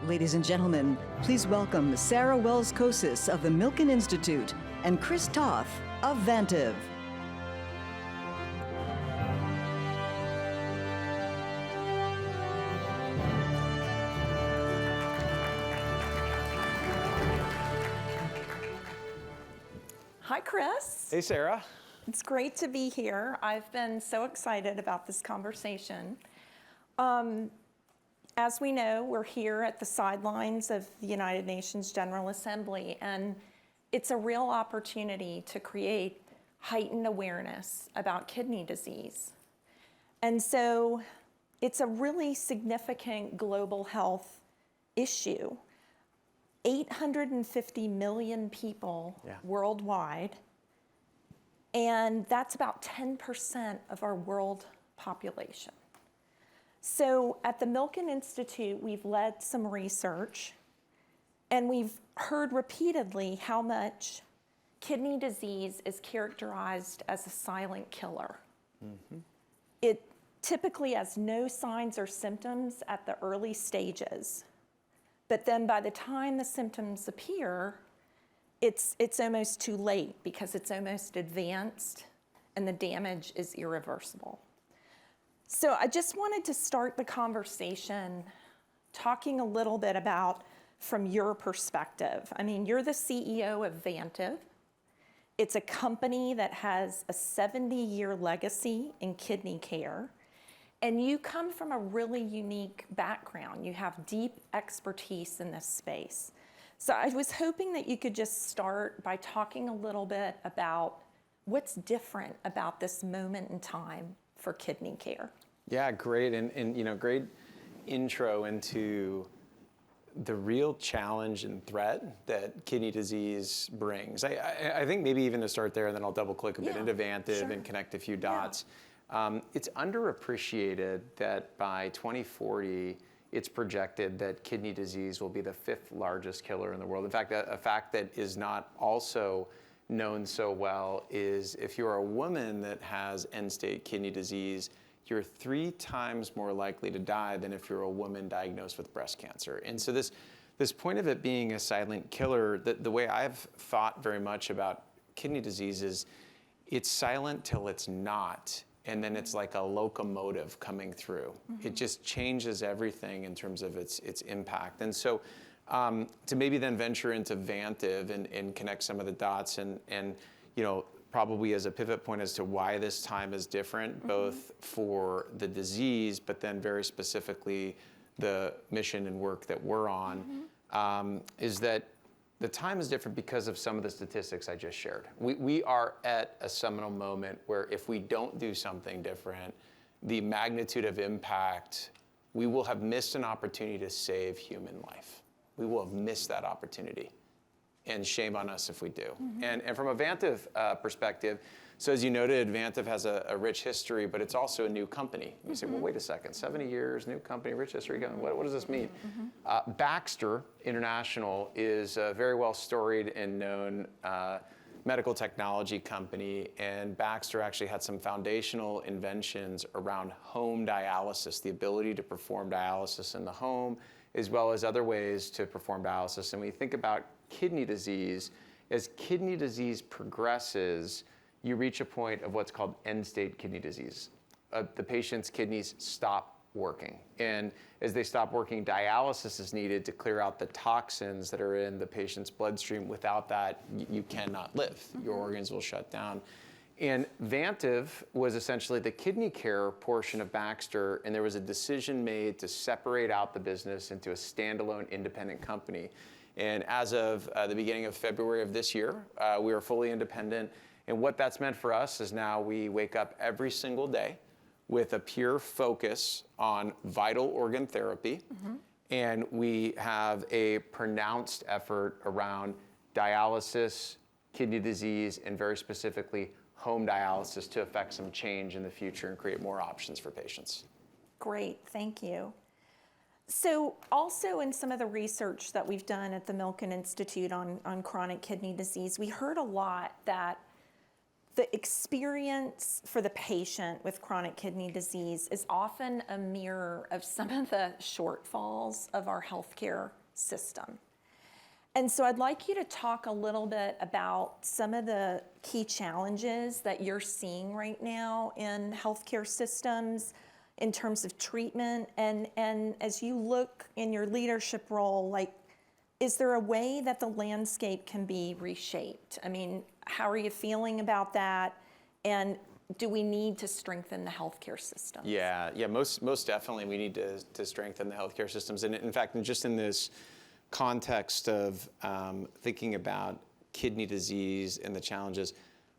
Ladies and gentlemen, please welcome Sarah Wells Kocsis of the Milken Institute and Chris Toth of Vantive. Hi, Chris. Hey, Sarah. It's great to be here. I've been so excited about this conversation. As we know, we're here at the sidelines of the United Nations General Assembly, and it's a real opportunity to create heightened awareness about kidney disease. And so it's a really significant global health issue. 850 million people worldwide, and that's about 10% of our world population. So at the Milken Institute, we've led some research, and we've heard repeatedly how much kidney disease is characterized as a silent killer. Mm-hmm. It typically has no signs or symptoms at the early stages. But then by the time the symptoms appear, it's almost too late because it's almost advanced and the damage is irreversible. So I just wanted to start the conversation talking a little bit about from your perspective. I mean, you're the CEO of Vantive. It's a company that has a 70-year legacy in kidney care. And you come from a really unique background. You have deep expertise in this space. So I was hoping that you could just start by talking a little bit about what's different about this moment in time for kidney care. Yeah, great, and you know, great intro into the real challenge and threat that kidney disease brings. I think maybe even to start there, and then I'll double click a bit into Vantive and connect a few dots. It's underappreciated that by 2040, it's projected that kidney disease will be the 5th largest killer in the world. In fact, a fact that is not also known so well is if you're a woman that has end-stage kidney disease, you're 3 times more likely to die than if you're a woman diagnosed with breast cancer. And so this point of it being a silent killer, the way I've thought very much about kidney disease is it's silent till it's not. And then it's like a locomotive coming through. Mm-hmm. It just changes everything in terms of its impact. And so to maybe then venture into Vantive and connect some of the dots and you know, probably as a pivot point as to why this time is different, both for the disease, but then very specifically the mission and work that we're on, is that the time is different because of some of the statistics I just shared. We are at a seminal moment where if we don't do something different, the magnitude of impact, we will have missed an opportunity to save human life. We will have missed that opportunity. And shame on us if we do. And from a Vantive perspective, so as you noted, Vantive has a rich history, but it's also a new company. You say, well, wait a second, 70 years, new company, rich history, what does this mean? Baxter International is a very well storied and known medical technology company, and Baxter actually had some foundational inventions around home dialysis, the ability to perform dialysis in the home, as well as other ways to perform dialysis. And when you think about kidney disease, as kidney disease progresses, you reach a point of what's called end-stage kidney disease. The patient's kidneys stop working. And as they stop working, dialysis is needed to clear out the toxins that are in the patient's bloodstream. Without that, you cannot live. Your organs will shut down. And Vantive was essentially the kidney care portion of Baxter, and there was a decision made to separate out the business into a standalone independent company. And as of the beginning of February of this year, we are fully independent. And what that's meant for us is now we wake up every single day with a pure focus on vital organ therapy. And we have a pronounced effort around dialysis, kidney disease, and very specifically home dialysis to affect some change in the future and create more options for patients. Great, thank you. So also in some of the research that we've done at the Milken Institute on chronic kidney disease, we heard a lot that the experience for the patient with chronic kidney disease is often a mirror of some of the shortfalls of our healthcare system. And so I'd like you to talk a little bit about some of the key challenges that you're seeing right now in healthcare systems in terms of treatment. And as you look in your leadership role, like, is there a way that the landscape can be reshaped? I mean, how are you feeling about that? And do we need to strengthen the healthcare system? Yeah, most definitely we need to strengthen the healthcare systems. And in fact, just in this context of thinking about kidney disease and the challenges,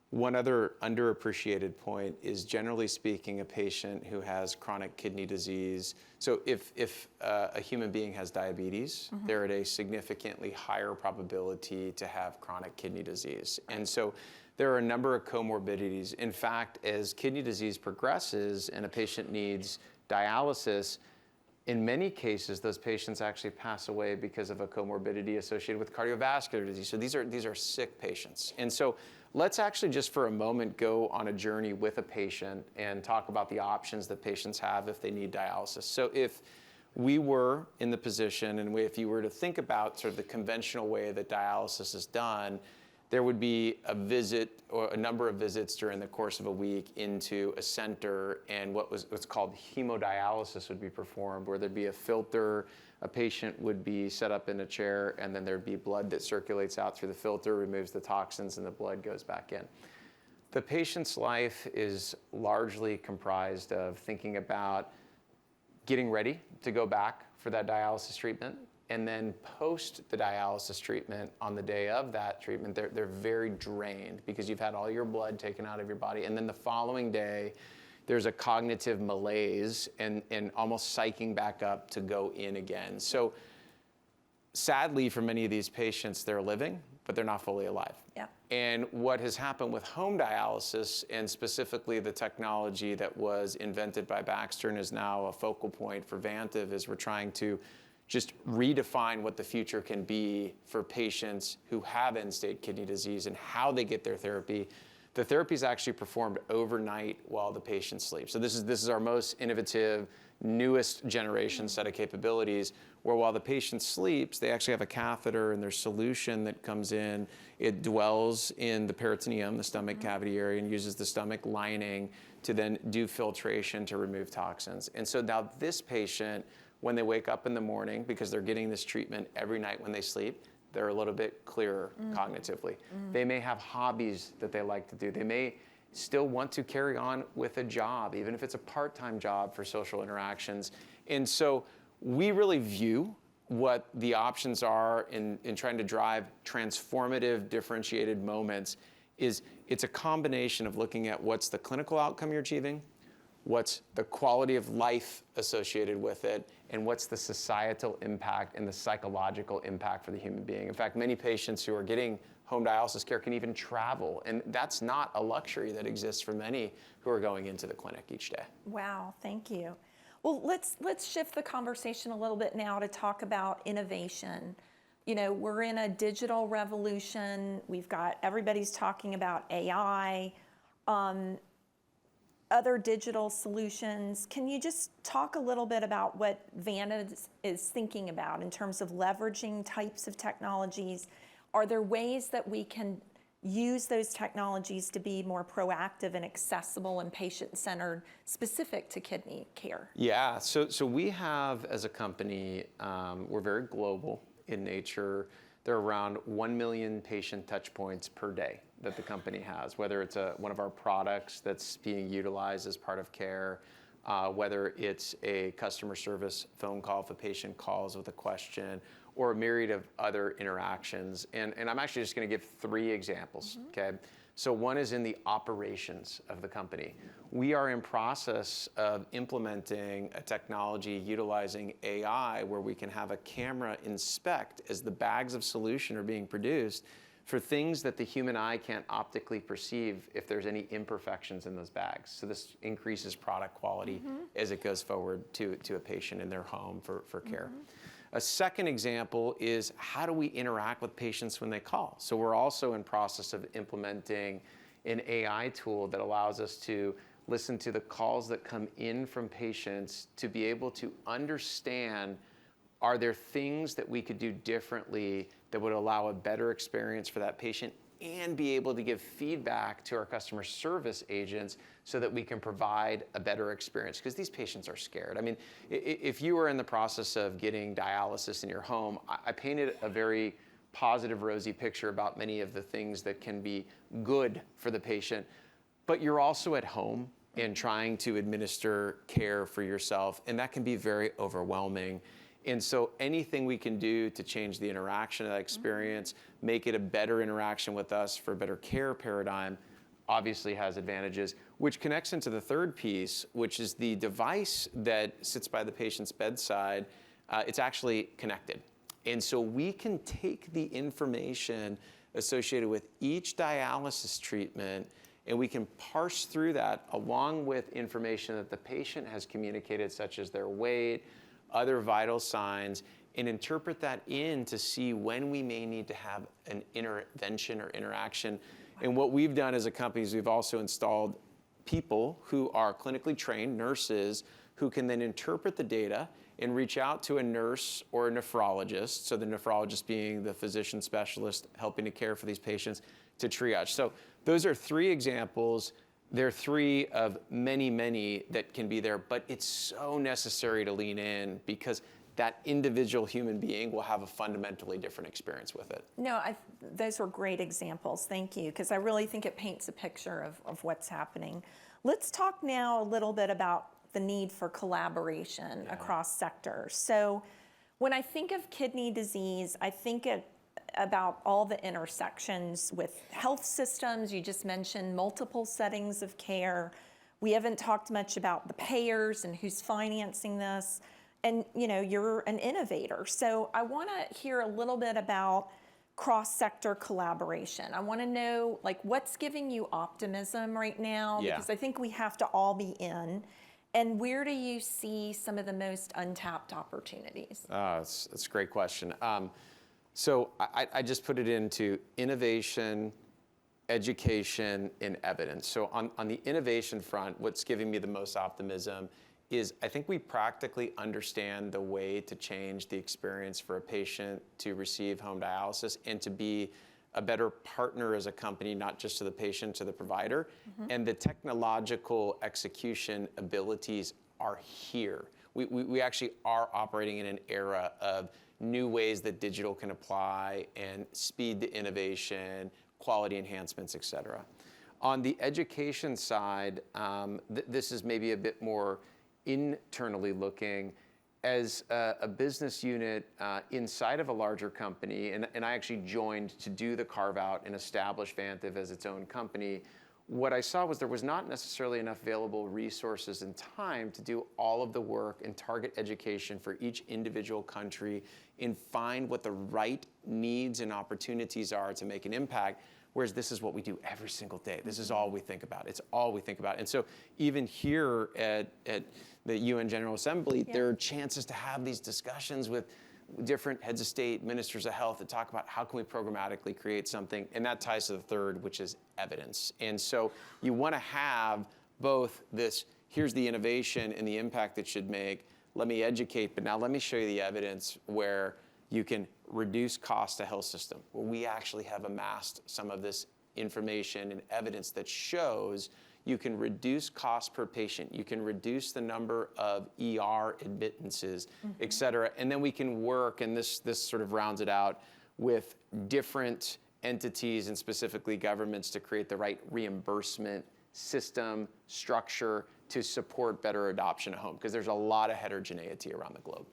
one other underappreciated point is, generally speaking, a patient who has chronic kidney disease. So if a human being has diabetes, they're at a significantly higher probability to have chronic kidney disease. And so there are a number of comorbidities. In fact, as kidney disease progresses and a patient needs dialysis, in many cases, those patients actually pass away because of a comorbidity associated with cardiovascular disease. So these are sick patients. And so let's actually just for a moment go on a journey with a patient and talk about the options that patients have if they need dialysis. So if we were in the position, and if you were to think about sort of the conventional way that dialysis is done, there would be a visit or a number of visits during the course of a week into a center, and what's called hemodialysis would be performed, where there'd be a filter, a patient would be set up in a chair, and then there'd be blood that circulates out through the filter, removes the toxins, and the blood goes back in. The patient's life is largely comprised of thinking about getting ready to go back for that dialysis treatment. And then post the dialysis treatment, on the day of that treatment, they're very drained because you've had all your blood taken out of your body. And then the following day, there's a cognitive malaise and almost psyching back up to go in again. So sadly, for many of these patients, they're living, but they're not fully alive. Yeah. And what has happened with home dialysis, and specifically the technology that was invented by Baxter and is now a focal point for Vantive, is we're trying to just redefine what the future can be for patients who have end-stage kidney disease and how they get their therapy. The therapy is actually performed overnight while the patient sleeps. So this is our most innovative, newest generation set of capabilities, where while the patient sleeps, they actually have a catheter, and there's solution that comes in. It dwells in the peritoneum, the stomach cavity area, and uses the stomach lining to then do filtration to remove toxins. And so now this patient, when they wake up in the morning, because they're getting this treatment every night when they sleep, they're a little bit clearer cognitively. They may have hobbies that they like to do. They may still want to carry on with a job, even if it's a part-time job for social interactions. And so we really view what the options are in trying to drive transformative, differentiated moments. It's a combination of looking at what's the clinical outcome you're achieving, what's the quality of life associated with it, and what's the societal impact and the psychological impact for the human being. In fact, many patients who are getting home dialysis care can even travel, and that's not a luxury that exists for many who are going into the clinic each day. Wow, thank you. Well, let's shift the conversation a little bit now to talk about innovation. You know, we're in a digital revolution. Everybody's talking about AI. Other digital solutions. Can you just talk a little bit about what Vantive is thinking about in terms of leveraging types of technologies? Are there ways that we can use those technologies to be more proactive and accessible and patient-centered, specific to kidney care? Yeah, so we have, as a company, we're very global in nature. There are around 1 million patient touch points per day that the company has, whether it's one of our products that's being utilized as part of care, whether it's a customer service phone call if a patient calls with a question, or a myriad of other interactions. And I'm actually just going to give 3 examples, okay? So one is in the operations of the company. We are in process of implementing a technology utilizing AI where we can have a camera inspect as the bags of solution are being produced for things that the human eye can't optically perceive if there's any imperfections in those bags. So this increases product quality as it goes forward to a patient in their home for care. A second example is, how do we interact with patients when they call? So we're also in process of implementing an AI tool that allows us to listen to the calls that come in from patients to be able to understand, are there things that we could do differently that would allow a better experience for that patient, and be able to give feedback to our customer service agents so that we can provide a better experience, because these patients are scared. I mean, if you were in the process of getting dialysis in your home, I painted a very positive, rosy picture about many of the things that can be good for the patient, but you're also at home and trying to administer care for yourself, and that can be very overwhelming. And so anything we can do to change the interaction of that experience, make it a better interaction with us for a better care paradigm, obviously has advantages, which connects into the third piece, which is the device that sits by the patient's bedside. It's actually connected. And so we can take the information associated with each dialysis treatment, and we can parse through that along with information that the patient has communicated, such as their weight, other vital signs, and interpret that in to see when we may need to have an intervention or interaction. And what we've done as a company is we've also installed people who are clinically trained, nurses, who can then interpret the data and reach out to a nurse or a nephrologist, so the nephrologist being the physician specialist helping to care for these patients, to triage. So those are 3 examples. There are 3 of many, many that can be there, but it's so necessary to lean in, because that individual human being will have a fundamentally different experience with it. No, those were great examples. Thank you, because I really think it paints a picture of what's happening. Let's talk now a little bit about the need for collaboration across sectors. So when I think of kidney disease, I think about all the intersections with health systems. You just mentioned multiple settings of care. We haven't talked much about the payers and who's financing this. And you're an innovator. So I want to hear a little bit about cross-sector collaboration. I want to know, what's giving you optimism right now? Yeah. Because I think we have to all be in. And where do you see some of the most untapped opportunities? That's a great question. So I just put it into innovation, education, and evidence. So on the innovation front, what's giving me the most optimism is I think we practically understand the way to change the experience for a patient to receive home dialysis and to be a better partner as a company, not just to the patient, to the provider. And the technological execution abilities are here. We actually are operating in an era of new ways that digital can apply and speed to innovation, quality enhancements, et cetera. On the education side, this is maybe a bit more internally looking. As a business unit inside of a larger company, and I actually joined to do the carve out and establish Vantive as its own company, what I saw was there was not necessarily enough available resources and time to do all of the work and target education for each individual country and find what the right needs and opportunities are to make an impact. Whereas this is what we do every single day. This is all we think about. It's all we think about. And so even here at the UN General Assembly, there are chances to have these discussions with different heads of state, ministers of health, to talk about how can we programmatically create something. And that ties to the third, which is evidence. And so you want to have both this, here's the innovation and the impact it should make. Let me educate, but now let me show you the evidence where you can reduce cost to health system, where we actually have amassed some of this information and evidence that shows you can reduce cost per patient, you can reduce the number of ER admittances, et cetera. And then we can work, and this sort of rounds it out, with different entities and specifically governments to create the right reimbursement system, structure to support better adoption at home, because there's a lot of heterogeneity around the globe.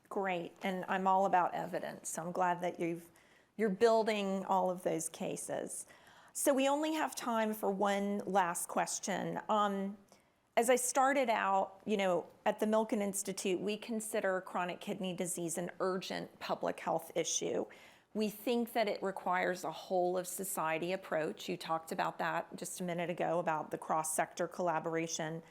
Great, and I'm all about evidence, so I'm glad that you're building all of those cases. So we only have time for one last question. As I started out, at the Milken Institute, we consider chronic kidney disease an urgent public health issue. We think that it requires a whole of society approach. You talked about that just a minute ago, about the cross-sector collaboration.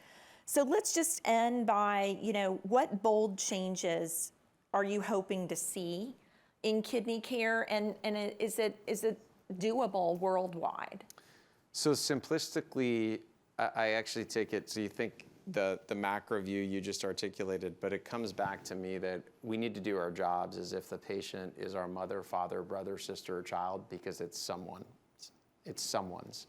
So let's just end by, what bold changes are you hoping to see in kidney care, and is it doable worldwide? So simplistically, I actually take it, so you think the macro view you just articulated, but it comes back to me that we need to do our jobs as if the patient is our mother, father, brother, sister, or child, because it's someone's.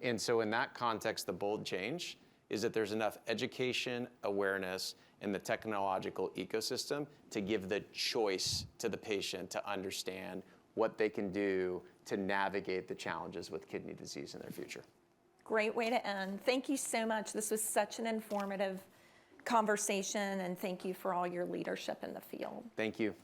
And so in that context, the bold change is that there's enough education, awareness, and the technological ecosystem to give the choice to the patient to understand what they can do to navigate the challenges with kidney disease in their future. Great way to end. Thank you so much. This was such an informative conversation, and thank you for all your leadership in the field. Thank you.